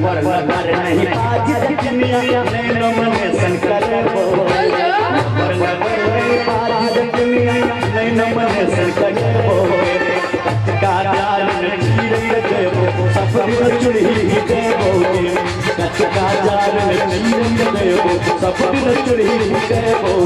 पर नगर नहीं बाज दुनिया नैनो में संकर हो पर नगर नहीं बाज दुनिया नैनो में संकर हो कादार न चीर देवो सफर चुड़ी देवो कादार न चीर देवो सफर चुड़ी देवो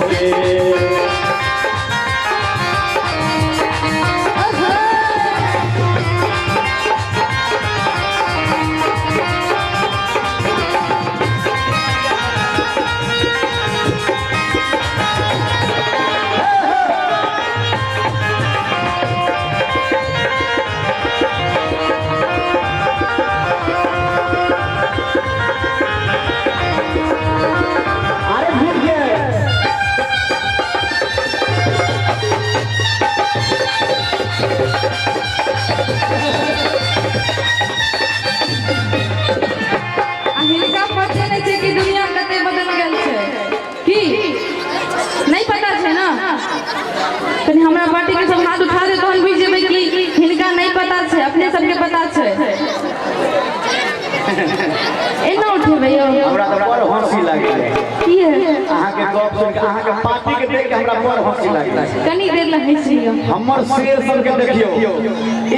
हमरा पार्टी के सब हाथ उठा दे तो हम बुझ जेबै कि हिनका नहीं पता छे अपने सबके पता छे एना उठेबै यौ हमरा त बड़ हंसी लागले की है अहाँ के गप सुन के अहाँ के पार्टी के देख के हमरा बड़ हंसी लागले कनी देर ला हंसी यौ हमर शेर सब के देखियो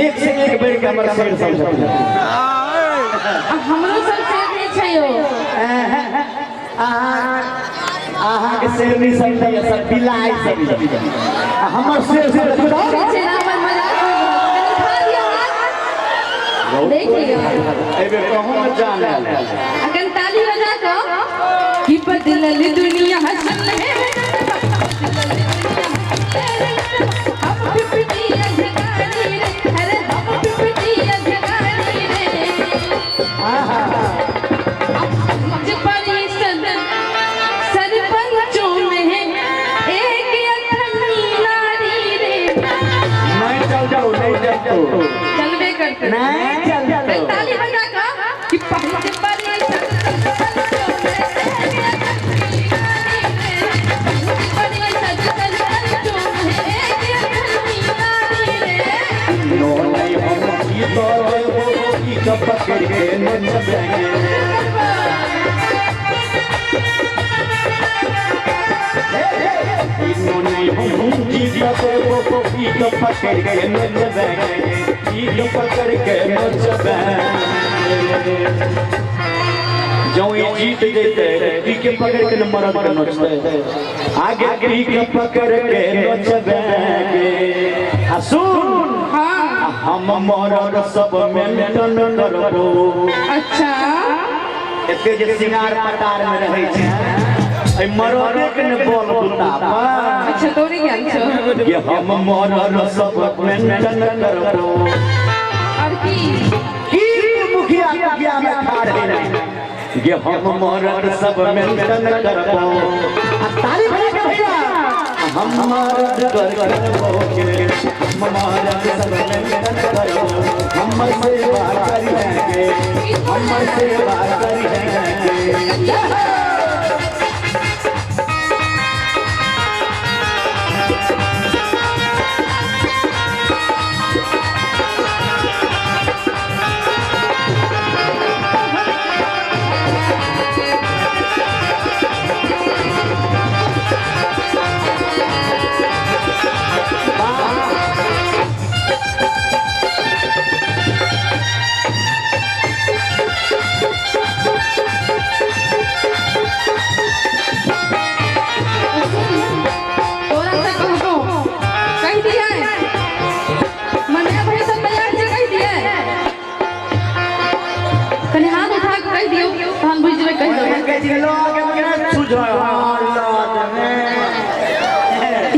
एक से एक बेर के हमर शेर सब छथिन हमरो सब शेर नहीं छै यौ अहाँ के शेर नहीं समझिए सब बिलाई सब हमर शेर से देखो हमर मजाक खा दिया देख लियो एबे कहूं मत जाने अखन ताली बजा के की बदलल दुनिया हसन है हम पिपटी अजगारी रे अरे हम पिपटी अजगारी रे आहा चलबे करते नहीं चल ताली बजा का कि पहले बारी नो नहीं हम की तो की कब पकड़ के नचबेंगे नो नहीं हम की कब पकड़ के नचबेंगे की पकड़ के नचबेंगे जो जीत जेते की के पकड़ के मरद के नचते आगे की के पकड़ के नचबेंगे आ सुन हां हम मरद सब मेंटेन करबो अच्छा एते जे सिंगार पटार में रहै छै ए मरदे के ने बोल बुता अच्छा तोरी ज्ञान छ ये हम मरद सब मेंटेन करबो और की मुखिया में खा रहे ये हम मरद सब मेंटेन करबो आ ताली बजा के भैया हम मरद करबो के हम मरद सब मेंटेन करबो हम सेवा करेंगे हम सेवा करेंगे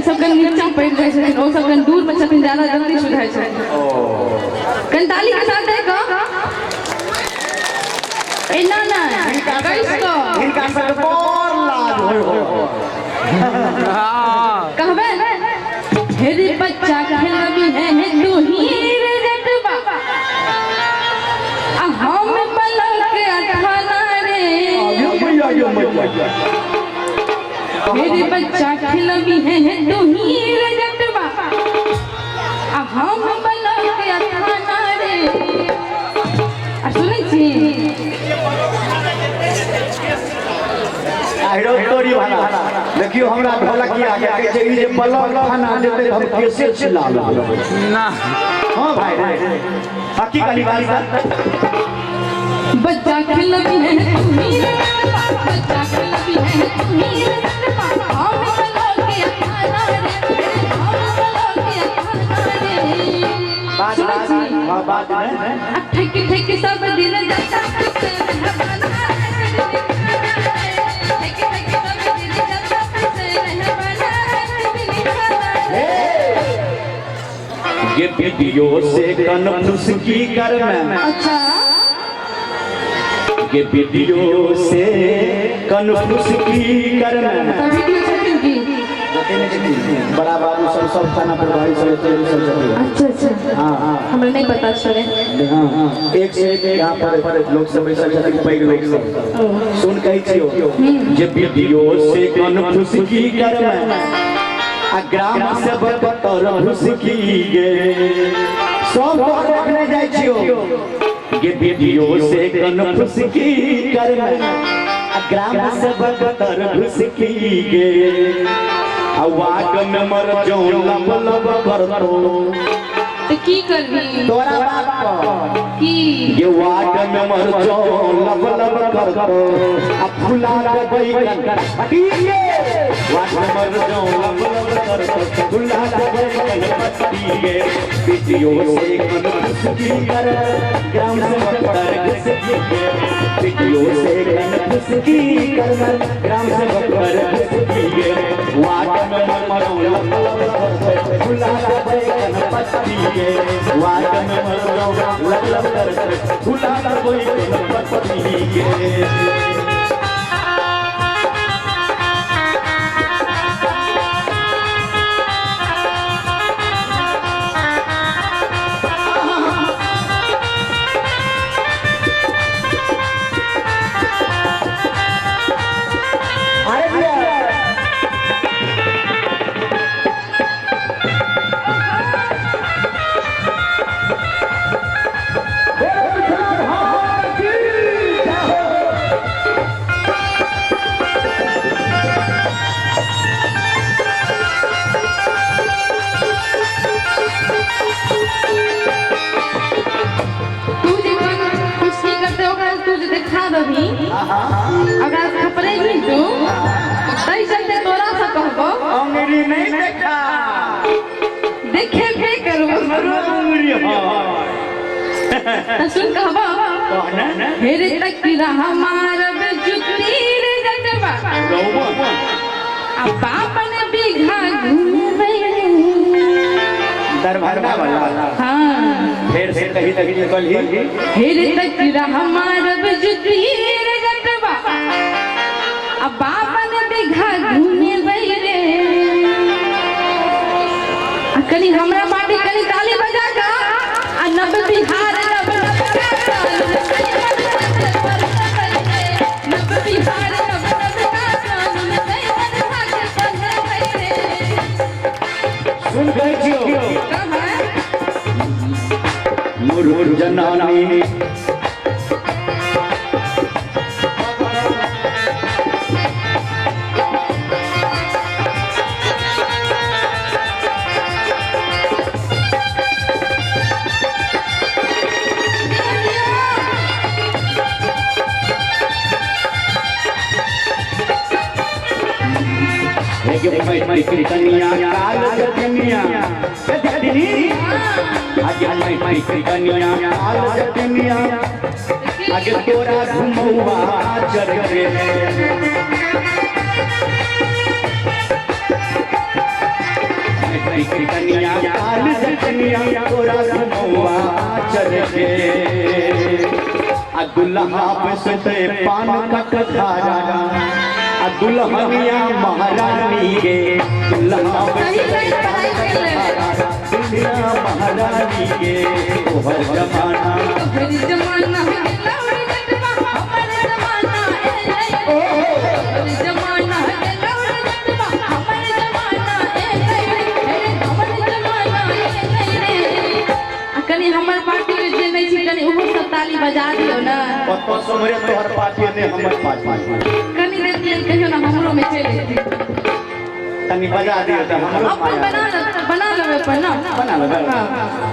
ओ सब कन दूर में छथिन ज्यादा जल्दी सुधाय छै कन ताली के साथ देखो एना ना कैस को इनका सब और लाज हो कहबे हेरे बच्चा खेलबी है तू हीरे जटबा आ हम पलक अठाना रे हेरे बच्चा खेलबी है तू हीरे जटबा आ हम पलक अठाना रे आ सुनै छी क्यों हमरा ढोलक किया गया कि जे ये बलल खाना देते हम कैसे चिल्ला ना। हां भाई हकीकत वाली बात। बच्चा खिलती है तुम्ही बच्चा खिलती है तुम्ही हम लोग के खाना रे हम लोग के खाना रे बात है ठेक ठेक सब दिन जाता ये वीडियो से कन्फ्यूज की कर मैं। अच्छा ये वीडियो से कन्फ्यूज की कर मैं। वीडियो सेटिंग की बराबर सब खाना पर भाई सब अच्छा हां हमें नहीं पता चले। हां एक से एक यहां पर लोग सब ऐसा पैग लोग सब सुन कहि छियो जे वीडियो से कन्फ्यूज की कर मैं ग्राम से बतर घुस की गे सब रखने जाय छियो ये वीडियो से कन्फ्यूज की कर मैं ग्राम से बतर घुस की गे वाक में मर जो लब लब करतो तो की करबी तोरा बाप की ये वाक में मर जो लब लब करतो अब फुला के बैगन हटिए वाक में मर जो लब लब करतो फुला के बैगन हटिए वीडियो से कन्फ्यूज की कर ग्राम से बतर घुस की गे वीडियो से कन्फ्यूज की कर ग्राम से बतर घुस की गे वाक में मर जो लब लब करतो फुला के बैगन हटिए वाक में मर जो लब लब करतो फुला के बैगन हटिए अगर खपरे ही तू तई चलते तोरा सा कहबो अंगुरी नहीं देखा देखे के करू अंगुरी त सुन कहबो हेरे तक हमार जुती रे जटवा अब बापन बिघा घूमे दरभंगा वाला हां फिर से कहीं तक निकल ही हेरे तक हमार जुती रे जटवा अब बापन बिघा घूमे रे कनी हमरा माटी कनी ताली बजा का आ नब बिहार नब नब बिहार नब सुन गए छियो मुरुर जनानी मैं कनिया काल जतनिया जतनी आगे मैं कनिया काल जतनिया आगे तोरा घुमौआ चर रे मैं कनिया काल जतनिया तोरा घुमौआ चर रे आ दुल्हा पे से पान का कधारा दुल्हनिया महारानी के दुल्हा महारानी के हर जमाना जमाना कनी हमर पार्टी में जे नहीं छी कनी उहो सब ताली बजा दियो ना पतो समरे तोहर पार्टी ने हमर पार्टी कनी दिन कहियो ना हमरो में चले तनी बजा दियो त हमरो अपन बना लेबे पर ना बना लो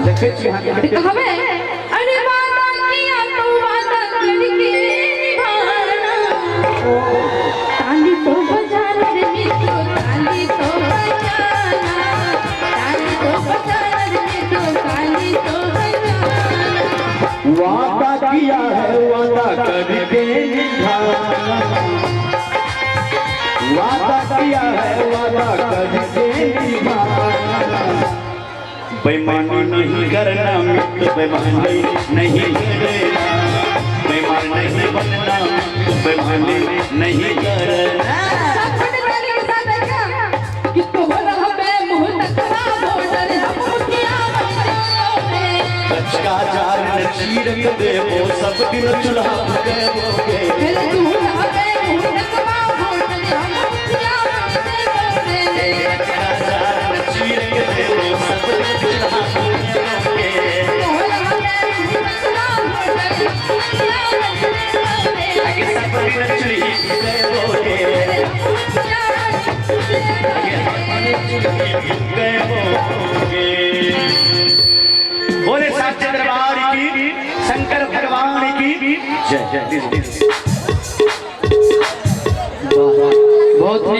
देखे छी हां के कहबे अरे वादा किया तो वादा करके निभाना ताली तो बजाना रे मित्रो ताली तो बजाना ताली तो बजाना रे मित्रो ताली तो बजाना वादा किया है वादा करके निभाना वादा किया है वादा करके निभाना बेईमानी नहीं करना मित्र बेईमानी नहीं करना बेईमान नहीं बनना बेईमानी नहीं करना सपने वाले के साथ क्या कि तो बोला हमें मुंह तकरा बॉर्डर हम किया बनोगे कचका जार न चीर के देवो सब दिन चुल्हा देवोगे फिर तू हमें मुंह तकरा बॉर्डर हम किया बनोगे कचका जार न चीर के देवो सब दिन चुल्हा देवोगे बोला हमें मुंह तकरा बॉर्डर हम किया बनोगे आगे सब दिन चुल्ही देवोगे बोले साचे दरबार की शंकर भगवान की जय जय बहुत